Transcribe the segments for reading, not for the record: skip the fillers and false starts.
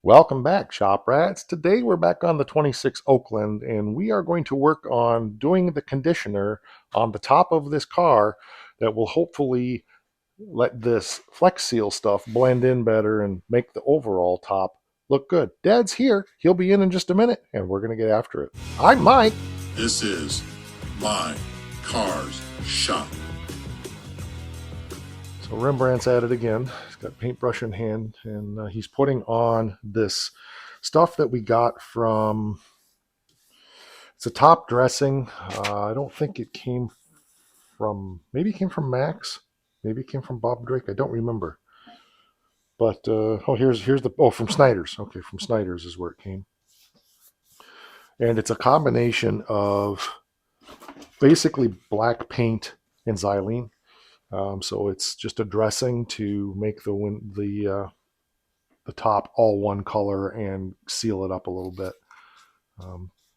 Welcome back, Shop Rats. Today we're back on the 26 Oakland, and we are going to work on doing the conditioner on the top of this car that will hopefully let this Flex Seal stuff blend in better and make the overall top look good. Dad's here. He'll be in just a minute, and we're going to get after it. I'm Mike. This is My Cars Shop. So Rembrandt's at it again. He's got paintbrush in hand, and he's putting on this stuff that we got from... It's a top dressing. I don't think it came from... Maybe it came from Max. Maybe it came from Bob Drake. I don't remember. But, here's the... Oh, from Snyder's. Okay, from Snyder's is where it came. And it's a combination of basically black paint and xylene. So it's just a dressing to make the top all one color and seal it up a little bit.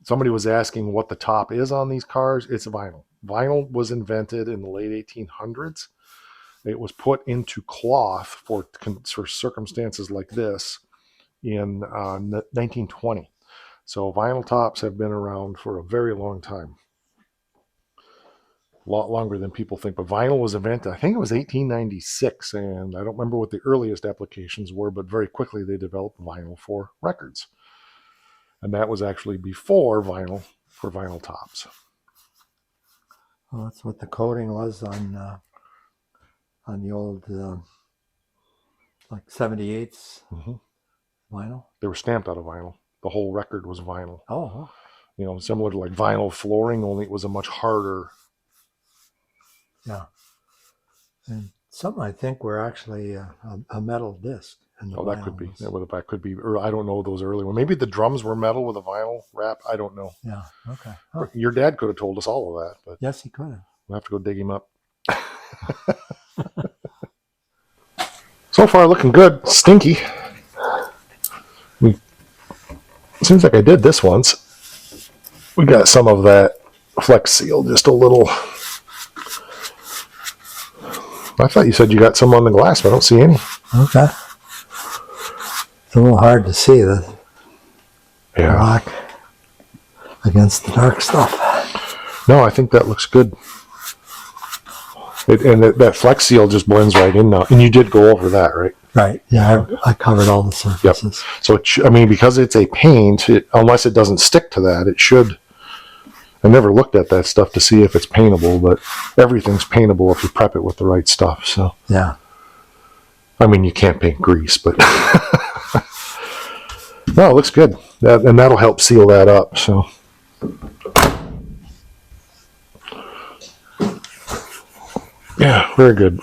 Somebody was asking what the top is on these cars. It's vinyl. Vinyl was invented in the late 1800s. It was put into cloth for circumstances like this in 1920. So vinyl tops have been around for a very long time. A lot longer than people think, but vinyl was invented, I think it was 1896, and I don't remember what the earliest applications were, but very quickly they developed vinyl for records. And that was actually before vinyl for vinyl tops. Well, that's what the coating was on the old like 78s vinyl. They were stamped out of vinyl. The whole record was vinyl. Oh. You know, similar to like vinyl flooring, only it was a much harder. Yeah. And some, I think, were actually a metal disc. Oh, that could be. That could be. Or I don't know those early ones. Maybe the drums were metal with a vinyl wrap. I don't know. Yeah. Okay. Oh. Your dad could have told us all of that, but yes, he could have. We'll have to go dig him up. So far, looking good. Stinky. It seems like I did this once. We got some of that Flex Seal, just a little. I thought you said you got some on the glass, but I don't see any. Okay. It's a little hard to see the black against the dark stuff. No, I think that looks good. That Flex Seal just blends right in now. And you did go over that, right? Right. Yeah, I covered all the surfaces. Yep. So, because it's a paint, unless it doesn't stick to that, it should... I never looked at that stuff to see if it's paintable, but everything's paintable if you prep it with the right stuff. So yeah. I mean, you can't paint grease, but... No, it looks good. And that'll help seal that up, so... Yeah, very good.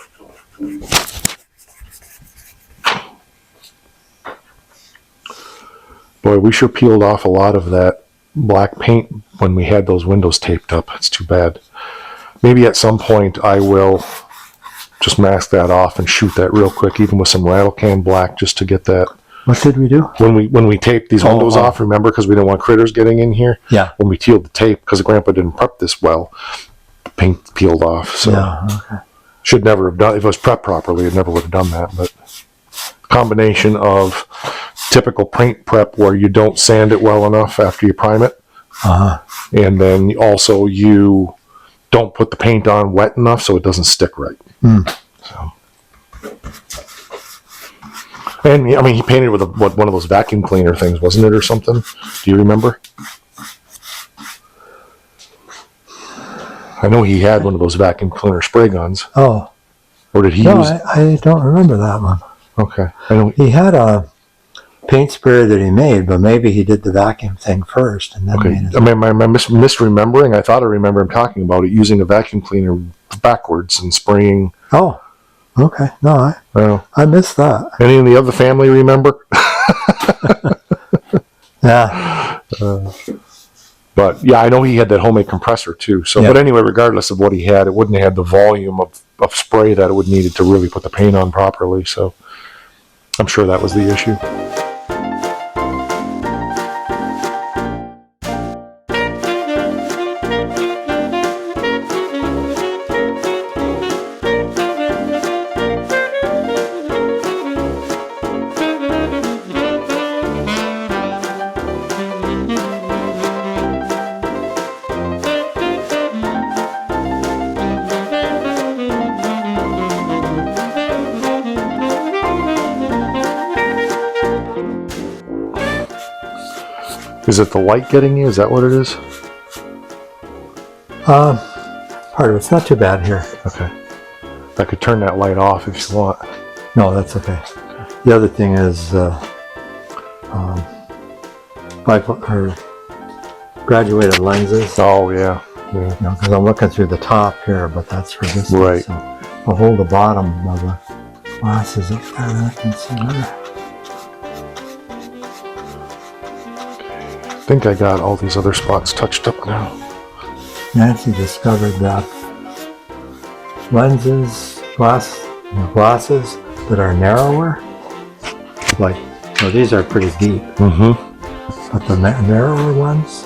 Boy, we sure peeled off a lot of that black paint when we had those windows taped up. It's too bad. Maybe at some point I will just mask that off and shoot that real quick, even with some rattle can black, just to get that. What did we do? When we taped these windows off, remember, because we didn't want critters getting in here? Yeah. When we peeled the tape, because Grandpa didn't prep this well, paint peeled off. So yeah, okay. Should never have done. If it was prepped properly, it never would have done that. But combination of typical paint prep where you don't sand it well enough after you prime it, and then also you don't put the paint on wet enough so it doesn't stick right. So, and I mean, he painted with one of those vacuum cleaner things, wasn't it, or something? Do you remember? I know he had one of those vacuum cleaner spray guns. Oh. Or did he use... No, I don't remember that one. Okay. I know he had a paint sprayer that he made, but maybe he did the vacuum thing first and then made it. I mean, am I misremembering? I thought I remember him talking about it, using a vacuum cleaner backwards and spraying. Oh, okay. No, I missed that. Any of the other family remember? Yeah. But yeah, I know he had that homemade compressor too. So, But anyway, regardless of what he had, it wouldn't have had the volume of spray that it would needed to really put the paint on properly. So I'm sure that was the issue. Is it the light getting you? Is that what it is? Part of it's not too bad here. Okay. I could turn that light off if you want. No, that's okay. The other thing is, her graduated lenses. Oh, yeah. Yeah. You know, because I'm looking through the top here, but that's for distance. Right. So I'll hold the bottom of the glasses up there and I can see better. I think I got all these other spots touched up now. Nancy discovered that glasses that are narrower, like, well, these are pretty deep, but the narrower ones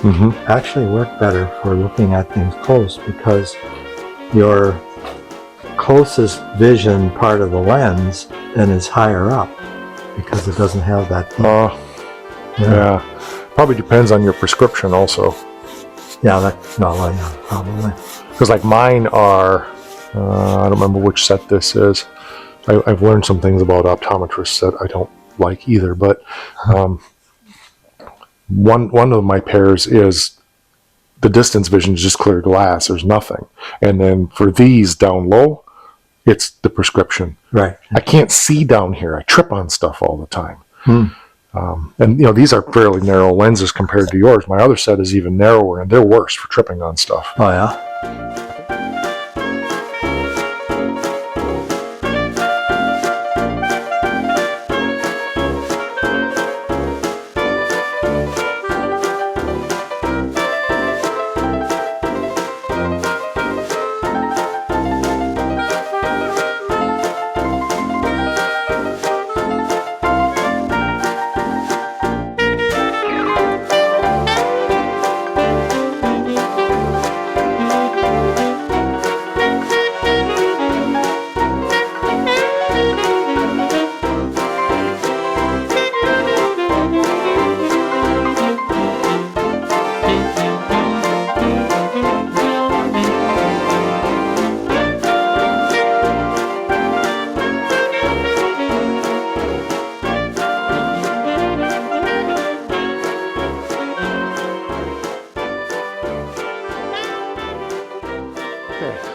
actually work better for looking at things close, because your closest vision part of the lens then is higher up because it doesn't have that deep. Yeah. Probably depends on your prescription also. Yeah, probably. Because like mine are, I don't remember which set this is. I've learned some things about optometrists that I don't like either, but one of my pairs is the distance vision is just clear glass. There's nothing. And then for these down low, it's the prescription. Right. I can't see down here. I trip on stuff all the time. And you know, these are fairly narrow lenses compared to yours. My other set is even narrower, and they're worse for tripping on stuff. Oh yeah.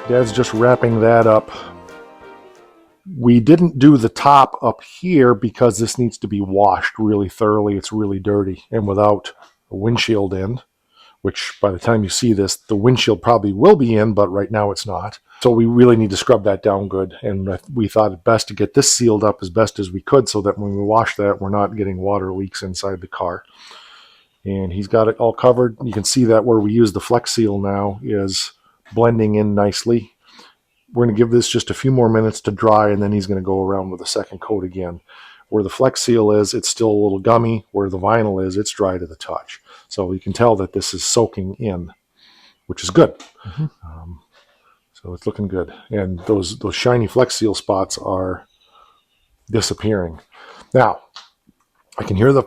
Dad's just wrapping that up. We didn't do the top up here because this needs to be washed really thoroughly. It's really dirty, and without a windshield in, which by the time you see this, the windshield probably will be in, but right now it's not. So we really need to scrub that down good, and we thought it best to get this sealed up as best as we could so that when we wash that, we're not getting water leaks inside the car. And he's got it all covered. You can see that where we use the Flex Seal now is blending in nicely. We're going to give this just a few more minutes to dry, and then he's going to go around with a second coat again. Where the Flex Seal is, it's still a little gummy. Where the vinyl is, it's dry to the touch. So you can tell that this is soaking in, which is good. So it's looking good. And those shiny Flex Seal spots are disappearing. Now, I can hear the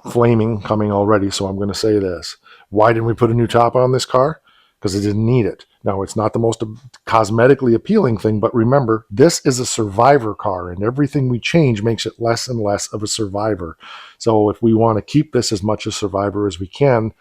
flaming coming already, so I'm going to say this. Why didn't we put a new top on this car? Because it didn't need it. Now, it's not the most cosmetically appealing thing, but remember, this is a survivor car, and everything we change makes it less and less of a survivor. So if we want to keep this as much a survivor as we can,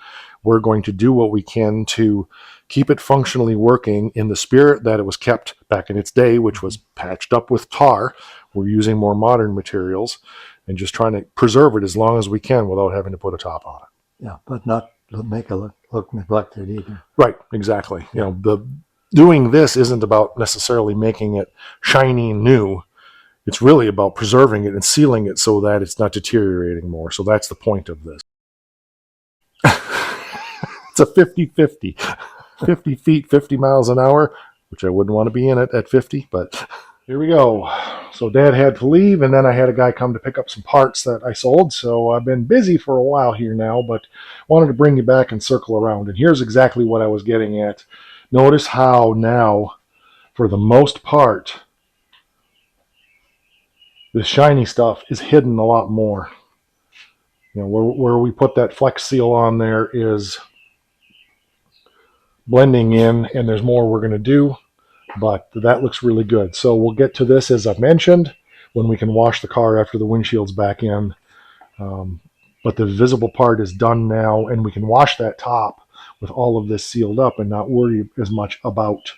we're going to do what we can to keep it functionally working in the spirit that it was kept back in its day, which was patched up with tar. We're using more modern materials and just trying to preserve it as long as we can without having to put a top on it. Yeah, but not make it look neglected either. Right, exactly. You know, doing this isn't about necessarily making it shiny and new. It's really about preserving it and sealing it so that it's not deteriorating more. So that's the point of this. It's a 50-50. 50 feet, 50 miles an hour, which I wouldn't want to be in it at 50, but here we go. So Dad had to leave, and then I had a guy come to pick up some parts that I sold. So I've been busy for a while here now, but wanted to bring you back and circle around. And here's exactly what I was getting at. Notice how now, for the most part, the shiny stuff is hidden a lot more. You know, where we put that Flex Seal on there is blending in, and there's more we're going to do. But that looks really good. So we'll get to this, as I've mentioned, when we can wash the car after the windshield's back in. but the visible part is done now, and we can wash that top with all of this sealed up and not worry as much about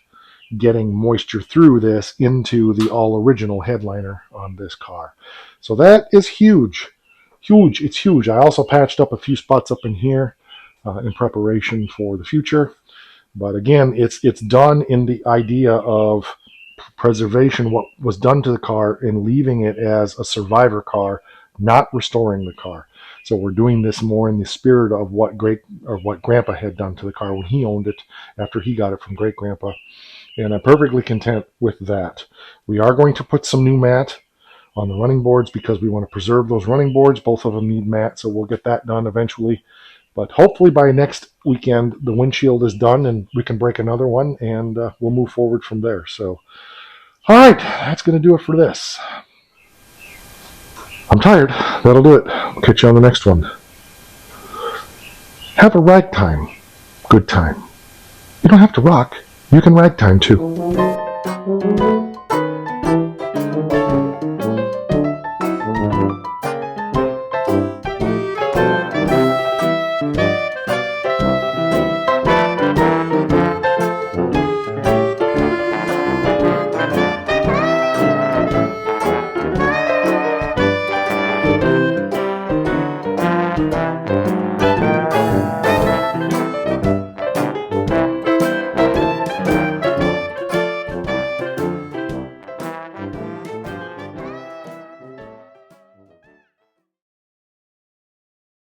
getting moisture through this into the all original headliner on this car. So that is huge. Huge. It's huge. I also patched up a few spots up in here in preparation for the future. But again, it's done in the idea of preservation, what was done to the car, and leaving it as a survivor car, not restoring the car. So we're doing this more in the spirit of what Grandpa had done to the car when he owned it after he got it from Great Grandpa. And I'm perfectly content with that. We are going to put some new mat on the running boards because we want to preserve those running boards. Both of them need mat, so we'll get that done eventually. But hopefully by next weekend, the windshield is done and we can break another one, and we'll move forward from there. So, all right, that's going to do it for this. I'm tired. That'll do it. I'll catch you on the next one. Have a ragtime. Good time. You don't have to rock. You can ragtime too.